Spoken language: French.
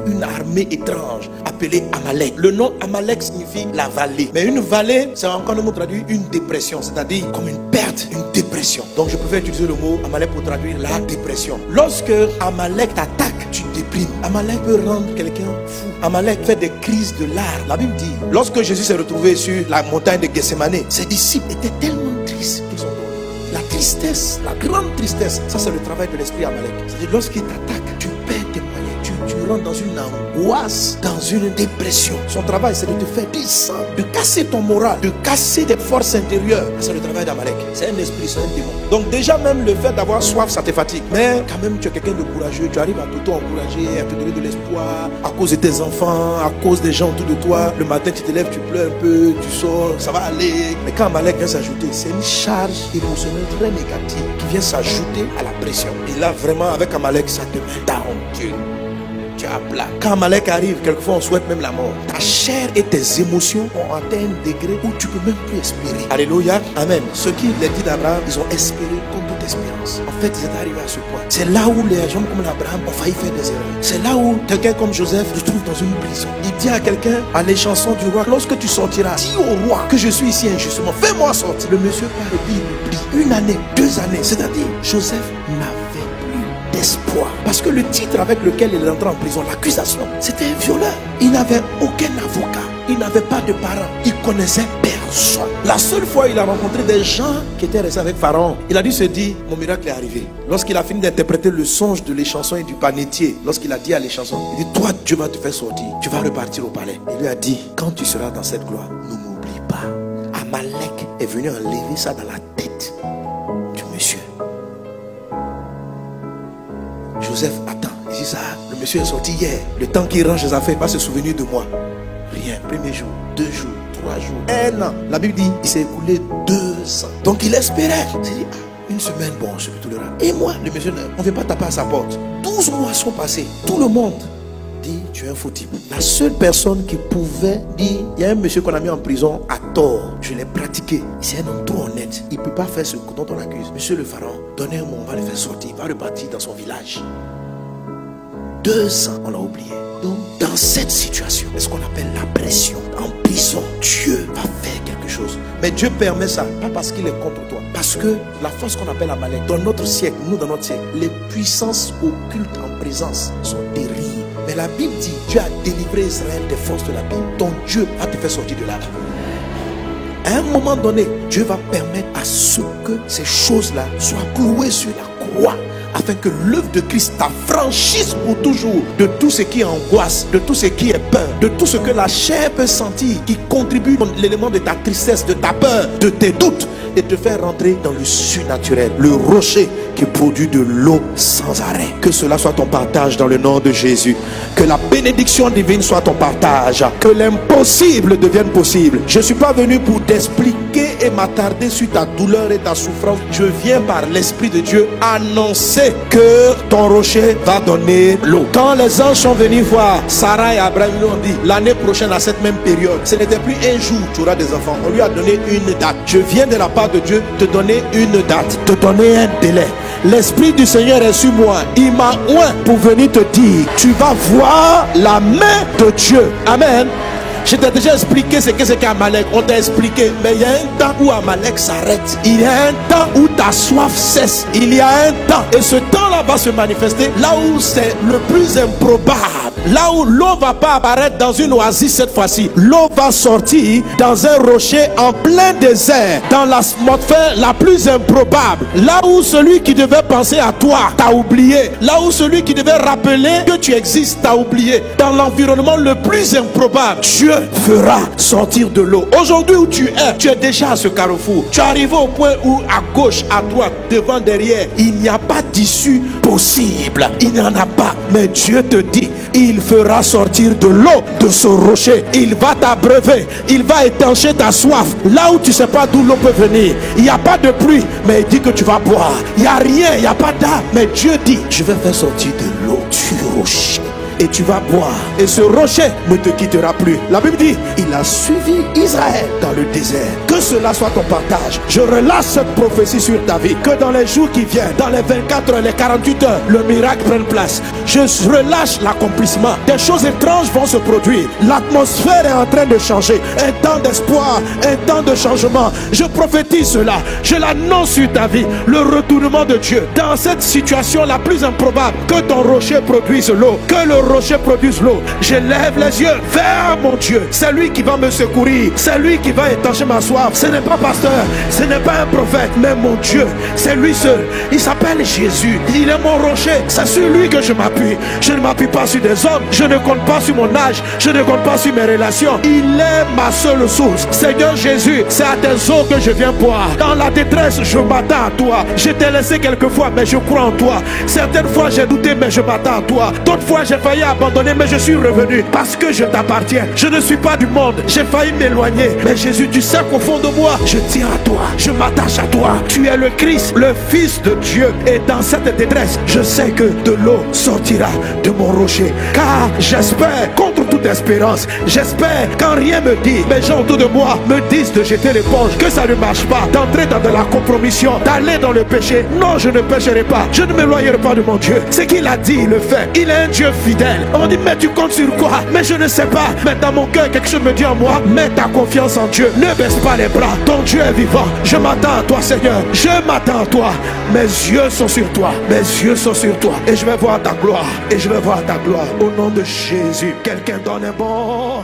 Une armée étrange appelée Amalek. Le nom Amalek signifie la vallée. Mais une vallée, c'est encore un mot traduit une dépression, c'est-à-dire comme une perte, une dépression. Donc je préfère utiliser le mot Amalek pour traduire la dépression. Lorsque Amalek t'attaque, tu déprimes. Amalek peut rendre quelqu'un fou. Amalek fait des crises de larmes. La Bible dit, lorsque Jésus s'est retrouvé sur la montagne de Gethsémane, ses disciples étaient tellement tristes qu'ils ont dormi. La tristesse, la grande tristesse, ça c'est le travail de l'esprit Amalek. C'est-à-dire lorsqu'il t'attaque, tu perds tes moyens. Tu rentres dans une angoisse, dans une dépression. Son travail, c'est de te faire descendre, de casser ton moral, de casser tes forces intérieures. C'est le travail d'Amalek. C'est un esprit, c'est un démon. Donc déjà même le fait d'avoir soif, ça te fatigue. Mais quand même, tu es quelqu'un de courageux. Tu arrives à t'auto-encourager, à te donner de l'espoir, à cause de tes enfants, à cause des gens autour de toi. Le matin, tu te lèves, tu pleures un peu, tu sors, ça va aller. Mais quand Amalek vient s'ajouter, c'est une charge émotionnelle très négative qui vient s'ajouter à la pression. Et là, vraiment, avec Amalek, ça te met down. Tu as plat. Quand Amalek arrive, quelquefois on souhaite même la mort. Ta chair et tes émotions ont atteint un degré où tu peux même plus espérer. Alléluia. Amen. Ceux qui les dit d'Abraham, ils ont espéré contre toute espérance. En fait, ils étaient arrivés à ce point. C'est là où les gens comme Abraham ont failli faire des erreurs. C'est là où quelqu'un comme Joseph se trouve dans une prison. Il dit à quelqu'un, à l'échanson du roi, lorsque tu sortiras, dis au roi que je suis ici injustement. Fais-moi sortir. Le monsieur part et il oublie. 1 année, 2 années. C'est-à-dire, Joseph n'avait espoir. Parce que le titre avec lequel il est entré en prison, l'accusation, c'était un violeur. Il n'avait aucun avocat. Il n'avait pas de parents. Il connaissait personne. La seule fois il a rencontré des gens qui étaient restés avec Pharaon, il a dû se dire, mon miracle est arrivé. Lorsqu'il a fini d'interpréter le songe de l'échanson et du panetier, lorsqu'il a dit à l'échanson, il dit, toi Dieu va te faire sortir. Tu vas repartir au palais. Il lui a dit, quand tu seras dans cette gloire, ne m'oublie pas. Amalek est venu enlever ça dans la tête du monsieur. Joseph attend. Il dit ça, le monsieur est sorti hier. Le temps qu'il range ses affaires, il va se souvenir de moi. Rien. Premier jour, 2 jours, 3 jours, 1 an. La Bible dit, il s'est écoulé 2 ans. Donc il espérait. Il s'est dit, 1 semaine, bon, je vais tout le rang. Et moi, le monsieur, on ne veut pas taper à sa porte. 12 mois sont passés. Tout le monde dit, tu es un faux type. La seule personne qui pouvait dire, il y a un monsieur qu'on a mis en prison à tort. Je l'ai pratiqué. C'est un homme trop honnête. Il ne peut pas faire ce dont on l'accuse. Monsieur le pharaon, donnez un mot, on va le faire sortir. Il va repartir dans son village. 2 ans, on l'a oublié. Donc, dans cette situation, c'est ce qu'on appelle la pression. En prison, Dieu va faire quelque chose. Mais Dieu permet ça, pas parce qu'il est contre toi. Parce que la force qu'on appelle Amalek, dans notre siècle, nous dans notre siècle, les puissances occultes en présence sont terribles. Mais la Bible dit, Dieu a délivré Israël des forces de la Bible. Ton Dieu va te faire sortir de là. À un moment donné, Dieu va permettre à ce que ces choses-là soient clouées sur la croix, afin que l'œuvre de Christ t'affranchisse pour toujours de tout ce qui angoisse, de tout ce qui est peur, de tout ce que la chair peut sentir, qui contribue à l'élément de ta tristesse, de ta peur, de tes doutes, et te faire rentrer dans le surnaturel, le rocher qui produit de l'eau sans arrêt. Que cela soit ton partage dans le nom de Jésus. Que la bénédiction divine soit ton partage. Que l'impossible devienne possible. Je ne suis pas venu pour t'expliquer et m'attarder sur ta douleur et ta souffrance. Je viens par l'Esprit de Dieu annoncer que ton rocher va donner l'eau. Quand les anges sont venus voir Sarah et Abraham, ils ont dit, l'année prochaine à cette même période, ce n'était plus un jour tu auras des enfants. On lui a donné une date. Je viens de la part de Dieu te donner une date, te donner un délai. L'Esprit du Seigneur est sur moi. Il m'a oint pour venir te dire, tu vas voir la main de Dieu. Amen. Je t'ai déjà expliqué ce que c'est qu'Amalek. On t'a expliqué. Mais il y a un temps où Amalek s'arrête. Il y a un temps où ta soif cesse. Il y a un temps. Et ce temps-là va se manifester là où c'est le plus improbable. Là où l'eau ne va pas apparaître dans une oasis cette fois-ci. L'eau va sortir dans un rocher en plein désert. Dans l'atmosphère la plus improbable. Là où celui qui devait penser à toi t'a oublié. Là où celui qui devait rappeler que tu existes t'a oublié. Dans l'environnement le plus improbable, Dieu fera sortir de l'eau. Aujourd'hui où tu es déjà à ce carrefour. Tu es arrivé au point où à gauche, à droite, devant, derrière, il n'y a pas d'issue possible. Il n'y en a pas. Mais Dieu te dit, il fera sortir de l'eau de ce rocher. Il va t'abreuver. Il va étancher ta soif. Là où tu ne sais pas d'où l'eau peut venir. Il n'y a pas de pluie, mais il dit que tu vas boire. Il n'y a rien, il n'y a pas d'arbre. Mais Dieu dit, je vais faire sortir de l'eau du rocher. et tu vas boire. Et ce rocher ne te quittera plus. La Bible dit, il a suivi Israël dans le désert. Que cela soit ton partage. Je relâche cette prophétie sur ta vie. Que dans les jours qui viennent, dans les 24 heures, les 48 heures, le miracle prenne place. Je relâche l'accomplissement. Des choses étranges vont se produire. L'atmosphère est en train de changer. Un temps d'espoir, un temps de changement. Je prophétise cela. Je l'annonce sur ta vie. Le retournement de Dieu. Dans cette situation la plus improbable, que ton rocher produise l'eau. Que le rocher produise l'eau. Je lève les yeux vers mon Dieu. C'est lui qui va me secourir. C'est lui qui va étancher ma soif. Ce n'est pas pasteur. Ce n'est pas un prophète. Mais mon Dieu. C'est lui seul. Il s'appelle Jésus. Il est mon rocher. C'est sur lui que je m'appuie. Je ne m'appuie pas sur des hommes. Je ne compte pas sur mon âge. Je ne compte pas sur mes relations. Il est ma seule source. Seigneur Jésus, c'est à tes eaux que je viens boire. Dans la détresse, je m'attends à toi. Je t'ai laissé quelquefois, mais je crois en toi. Certaines fois, j'ai douté, mais je m'attends à toi. D'autres fois, j'ai failli abandonner, mais je suis revenu. Parce que je t'appartiens. Je ne suis pas du monde. J'ai failli m'éloigner. Mais Jésus, tu sais qu'au fond de moi, je tiens à toi. Je m'attache à toi. Tu es le Christ, le Fils de Dieu. Et dans cette détresse, je sais que de l'eau sortira de mon rocher. Car j'espère contre toute espérance. J'espère quand rien me dit, mes gens autour de moi me disent de jeter l'éponge, que ça ne marche pas, d'entrer dans de la compromission, d'aller dans le péché. Non, je ne pécherai pas. Je ne m'éloignerai pas de mon Dieu. Ce qu'il a dit, il le fait. Il est un Dieu fidèle. On dit, mais tu comptes sur quoi? Mais je ne sais pas. Mais dans mon cœur, quelque chose me dit en moi, mets ta confiance en Dieu. Ne baisse pas les bras. Ton Dieu est vivant. Je m'attends à toi, Seigneur. Je m'attends à toi. Mes yeux sont sur toi. Mes yeux sont sur toi. Et je vais voir ta gloire. Et je vais voir ta gloire. Au nom de Jésus. Quelqu'un donne un bon.